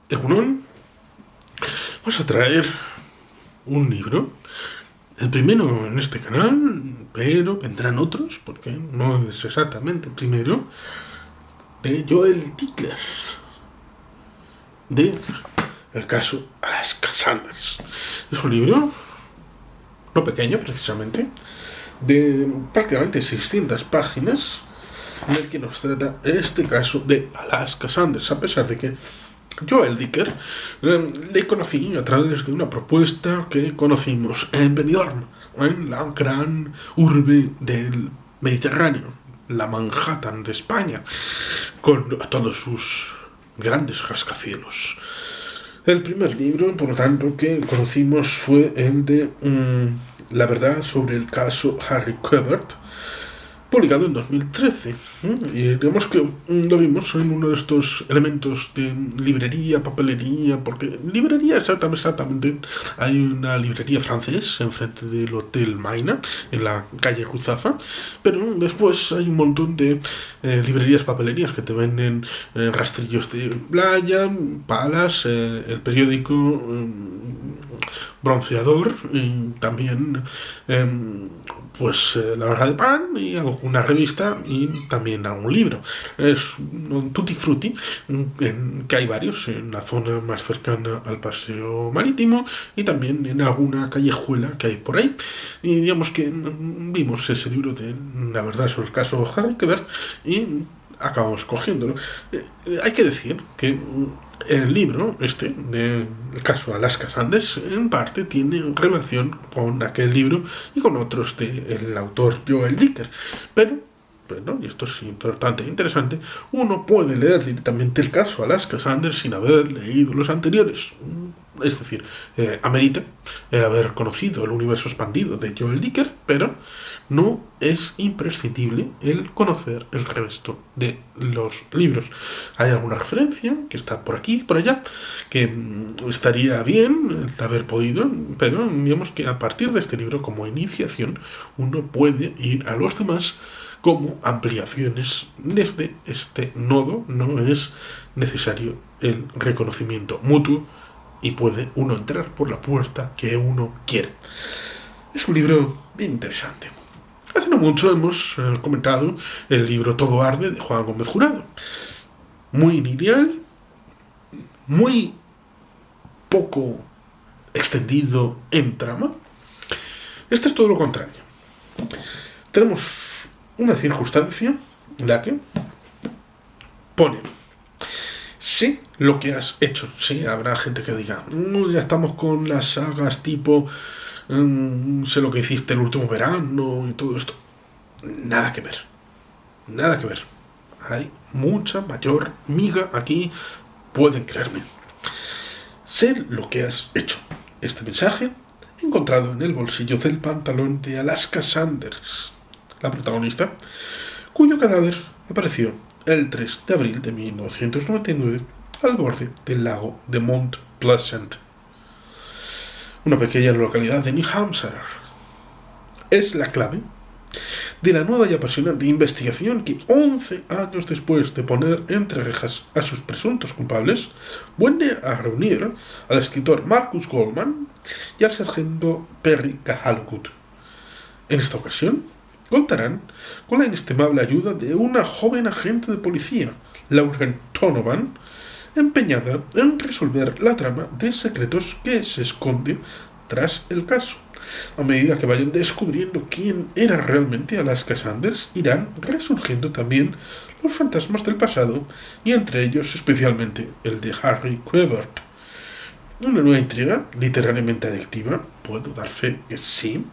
Egunon, vamos a traer un libro, el primero en este canal, pero vendrán otros, porque no es exactamente el primero, de Joel Dicker, de el caso Alaska Sanders. Es un libro, no pequeño precisamente, de prácticamente 600 páginas, en el que nos trata este caso de Alaska Sanders, a pesar de que Joel Dicker le conocí a través de una propuesta que conocimos en Benidorm, en la gran urbe del Mediterráneo, la Manhattan de España, con todos sus grandes rascacielos. El primer libro, por lo tanto, que conocimos fue el de La verdad sobre el caso Harry Quebert, publicado en 2013. Y digamos que lo vimos en uno de estos elementos de librería, papelería, porque librería exactamente hay una librería francesa enfrente del Hotel Maina, en la calle Ruzafa, pero después hay un montón de librerías, papelerías que te venden rastrillos de playa, palas, el periódico, bronceador y también la barra de pan y alguna revista y también algún libro. Es un tutti frutti que hay varios en la zona más cercana al paseo marítimo y también en alguna callejuela que hay por ahí. Y digamos que vimos ese libro de La verdad sobre el caso Harry Quebert y acabamos cogiéndolo. Hay que decir que el libro del caso Alaska Sanders en parte tiene relación con aquel libro y con otros del autor Joel Dicker, pero y esto es importante e interesante, uno puede leer directamente el caso Alaska Sanders sin haber leído los anteriores. Es decir, amerita el haber conocido el universo expandido de Joel Dicker, pero no es imprescindible el conocer el resto de los libros. Hay alguna referencia que está por aquí y por allá, que estaría bien haber podido, pero digamos que a partir de este libro, como iniciación, uno puede ir a los demás como ampliaciones desde este nodo. No es necesario el reconocimiento mutuo y puede uno entrar por la puerta que uno quiere. Es un libro bien interesante. Hace no mucho hemos comentado el libro Todo arde de Juan Gómez Jurado. Muy lineal, muy poco extendido en trama. Este es todo lo contrario. Tenemos una circunstancia en la que pone: sé lo que has hecho. Sí, habrá gente que diga, ya estamos con las sagas tipo sé lo que hiciste el último verano y todo esto. Nada que ver. Nada que ver. Hay mucha mayor miga aquí, pueden creerme. Sé lo que has hecho. Este mensaje encontrado en el bolsillo del pantalón de Alaska Sanders, la protagonista, cuyo cadáver apareció el 3 de abril de 1999 al borde del lago de Mount Pleasant, una pequeña localidad de New Hampshire. Es la clave de la nueva y apasionante investigación que 11 años después de poner entre rejas a sus presuntos culpables, vuelve a reunir al escritor Marcus Goldman y al sargento Perry Cahalwood. En esta ocasión, contarán con la inestimable ayuda de una joven agente de policía, Lauren Donovan, empeñada en resolver la trama de secretos que se esconde tras el caso. A medida que vayan descubriendo quién era realmente Alaska Sanders, irán resurgiendo también los fantasmas del pasado, y entre ellos especialmente el de Harry Quebert. Una nueva intriga, literalmente adictiva, puedo dar fe que sí,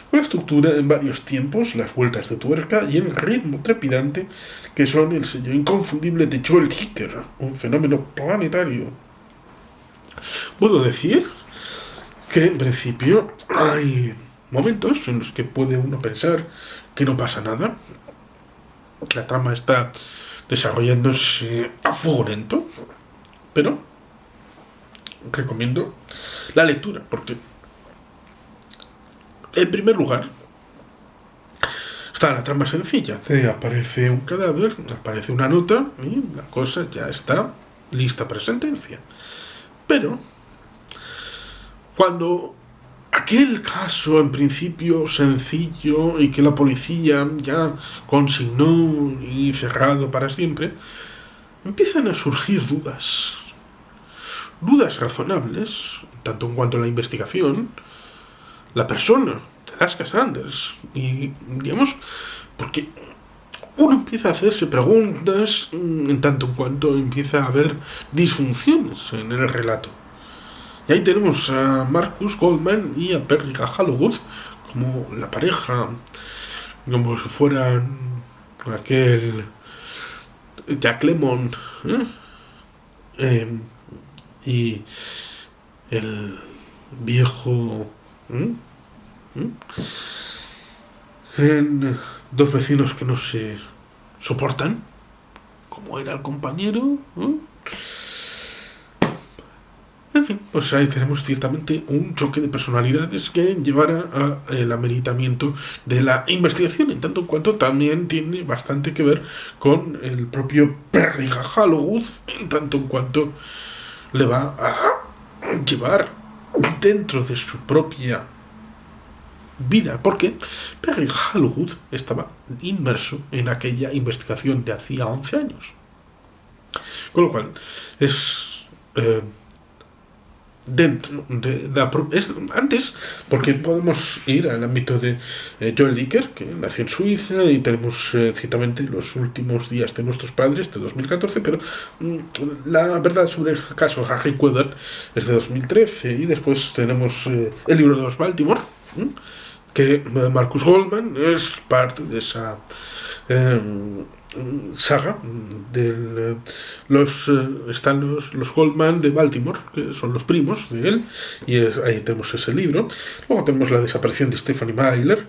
con la estructura en varios tiempos, las vueltas de tuerca y el ritmo trepidante que son el sello inconfundible de Joel Dicker, un fenómeno planetario. Puedo decir que en principio hay momentos en los que puede uno pensar que no pasa nada, que la trama está desarrollándose a fuego lento, pero recomiendo la lectura, porque en primer lugar está la trama sencilla. Aparece un cadáver, aparece una nota y la cosa ya está lista para sentencia. Pero cuando aquel caso en principio sencillo y que la policía ya consignó y cerrado para siempre, empiezan a surgir dudas razonables, tanto en cuanto a la investigación, la persona de Las Casanders, y digamos, porque uno empieza a hacerse preguntas en tanto en cuanto empieza a haber disfunciones en el relato. Y ahí tenemos a Marcus Goldman y a Perry Hallowell como la pareja, como si fueran aquel Jack Lemmon y el viejo en dos vecinos que no se soportan, como era el compañero. En fin, pues ahí tenemos ciertamente un choque de personalidades que llevará al ameritamiento de la investigación, en tanto en cuanto también tiene bastante que ver con el propio Perry Hallowell, en tanto en cuanto le va a llevar dentro de su propia vida, porque Perry Hallowell estaba inmerso en aquella investigación de hacía 11 años. Con lo cual, es dentro de la antes, porque podemos ir al ámbito de Joel Dicker, que nació en Suiza, y tenemos ciertamente Los últimos días de nuestros padres de 2014, pero la verdad sobre el caso Harry Quebert es de 2013, y después tenemos el libro de los Baltimore, que Marcus Goldman es parte de esa saga de están los Goldman de Baltimore, que son los primos de él, y ahí tenemos ese libro. Luego tenemos la desaparición de Stephanie Myler,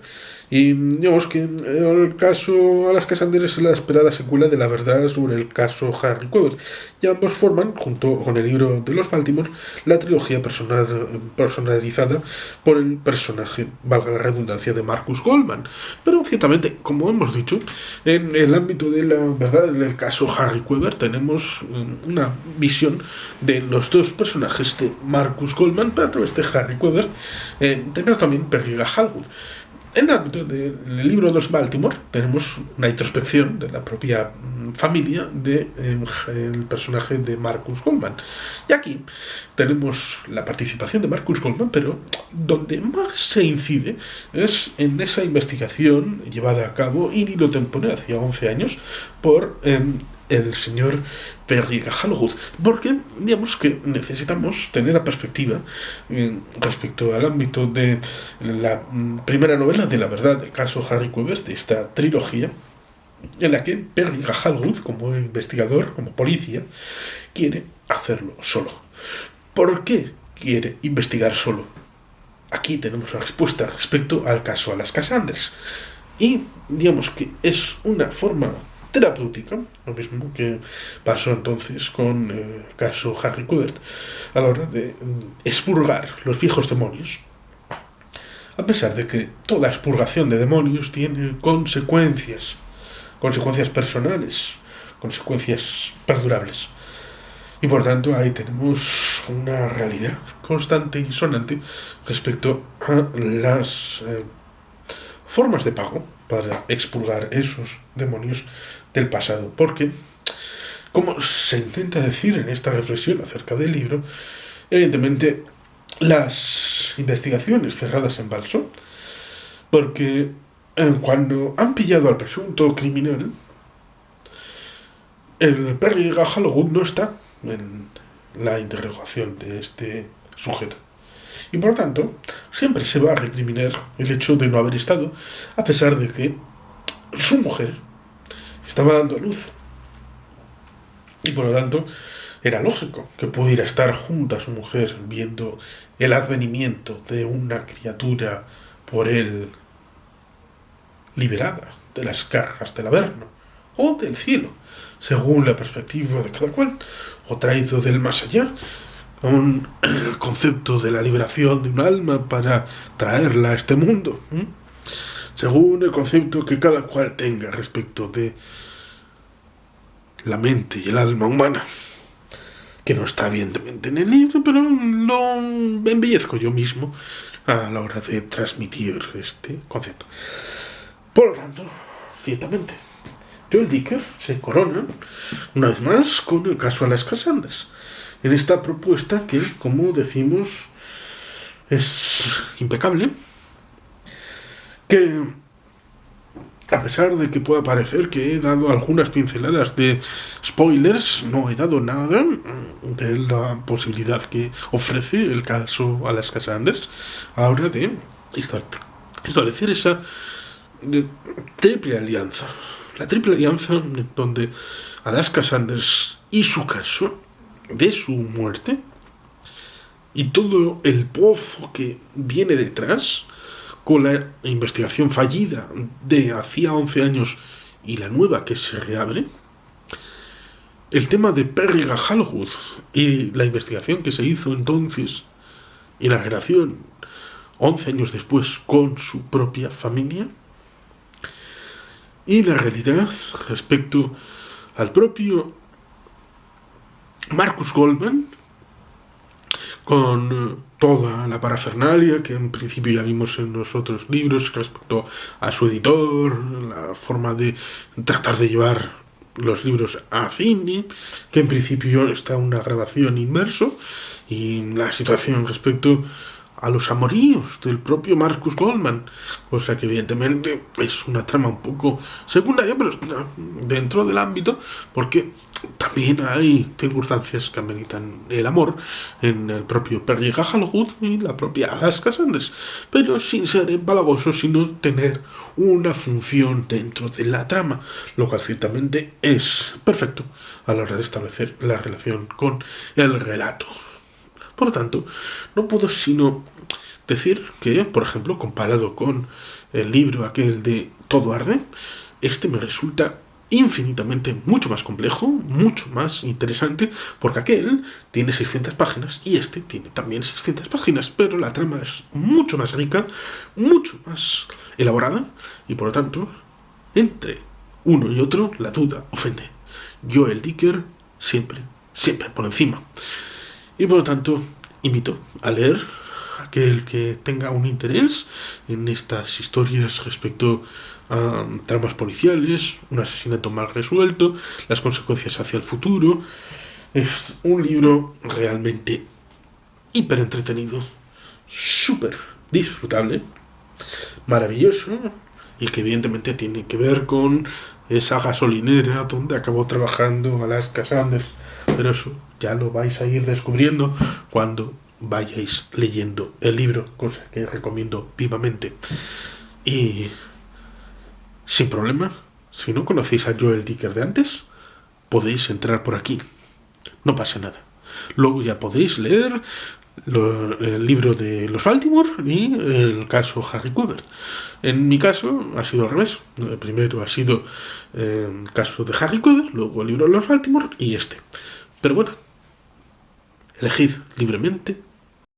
y digamos que el caso a Las Casanders es la esperada secuela de la verdad sobre el caso Harry Quebert, y ambos forman, junto con el libro de los Baltimore, la trilogía personalizada por el personaje, valga la redundancia, de Marcus Goldman. Pero ciertamente, como hemos dicho, en el ámbito de la verdad del caso Harry Quebert tenemos una visión de los dos personajes de Marcus Goldman, pero a través de Harry Quebert, tenemos también Perry Hallowell. En el ámbito del libro de los Baltimore tenemos una introspección de la propia familia del personaje de Marcus Goldman. Y aquí tenemos la participación de Marcus Goldman, pero donde más se incide es en esa investigación llevada a cabo in hilo tempore hacía 11 años por el señor Perry Hallowell, porque digamos que necesitamos tener la perspectiva respecto al ámbito de la primera novela de la verdad del caso Harry Quebert, de esta trilogía, en la que Perry Hallowell, como investigador, como policía, quiere hacerlo solo. ¿Por qué quiere investigar solo? Aquí tenemos la respuesta respecto al caso a Las Casanders, y digamos que es una forma terapéutica, lo mismo que pasó entonces con el caso Harry Quebert, a la hora de expurgar los viejos demonios, a pesar de que toda expurgación de demonios tiene consecuencias personales, consecuencias perdurables. Y por tanto ahí tenemos una realidad constante y sonante respecto a las formas de pago para expurgar esos demonios del pasado, porque, como se intenta decir en esta reflexión acerca del libro, evidentemente las investigaciones cerradas en falso, porque cuando han pillado al presunto criminal, el Perry Hallowell no está en la interrogación de este sujeto. Y por lo tanto, siempre se va a recriminar el hecho de no haber estado, a pesar de que su mujer estaba dando a luz. Y por lo tanto, era lógico que pudiera estar junto a su mujer viendo el advenimiento de una criatura por él liberada de las cargas del Averno o del cielo, según la perspectiva de cada cual, o traído del más allá, con el concepto de la liberación de un alma para traerla a este mundo, según el concepto que cada cual tenga respecto de la mente y el alma humana. que no está evidentemente en el libro, pero lo embellezco yo mismo a la hora de transmitir este concepto. Por lo tanto, ciertamente, Joel Dicker se corona una vez más con el caso Alaska Sanders, en esta propuesta que, como decimos, es impecable, que a pesar de que pueda parecer que he dado algunas pinceladas de spoilers, no he dado nada de la posibilidad que ofrece el caso Alaska Sanders a la hora de establecer esa triple alianza. La triple alianza donde Alaska Sanders y su caso, de su muerte, y todo el pozo que viene detrás, con la investigación fallida de hacía 11 años y la nueva que se reabre, el tema de Perry Hallowwood y la investigación que se hizo entonces y la relación 11 años después con su propia familia, y la realidad respecto al propio Marcus Goldman, con toda la parafernalia que en principio ya vimos en los otros libros respecto a su editor, la forma de tratar de llevar los libros a cine, que en principio está una grabación inmerso, y la situación respecto a los amoríos del propio Marcus Goldman, cosa que evidentemente es una trama un poco secundaria, pero dentro del ámbito, porque también hay circunstancias que ameritan el amor en el propio Perry Hallowwood y la propia Alaska Sanders, pero sin ser empalagoso, sino tener una función dentro de la trama, lo cual ciertamente es perfecto a la hora de establecer la relación con el relato. Por lo tanto, no puedo sino decir que, por ejemplo, comparado con el libro aquel de Todo arde, este me resulta infinitamente mucho más complejo, mucho más interesante, porque aquel tiene 600 páginas y este tiene también 600 páginas, pero la trama es mucho más rica, mucho más elaborada, y por lo tanto, entre uno y otro, la duda ofende. Joel Dicker siempre por encima. Y por lo tanto, invito a leer a aquel que tenga un interés en estas historias respecto a tramas policiales, un asesinato mal resuelto, las consecuencias hacia el futuro. Es un libro realmente hiper entretenido, súper disfrutable, maravilloso, y que evidentemente tiene que ver con esa gasolinera donde acabó trabajando Alaska Sanders, pero eso ya lo vais a ir descubriendo cuando vayáis leyendo el libro, cosa que recomiendo vivamente. Y sin problema, si no conocéis a Joel Dicker de antes, podéis entrar por aquí, no pasa nada. Luego ya podéis leer el libro de los Baltimore y el caso Harry Quebert. En mi caso ha sido al revés. Primero ha sido el caso de Harry Quebert, luego el libro de los Baltimore y este. Pero bueno, elegid libremente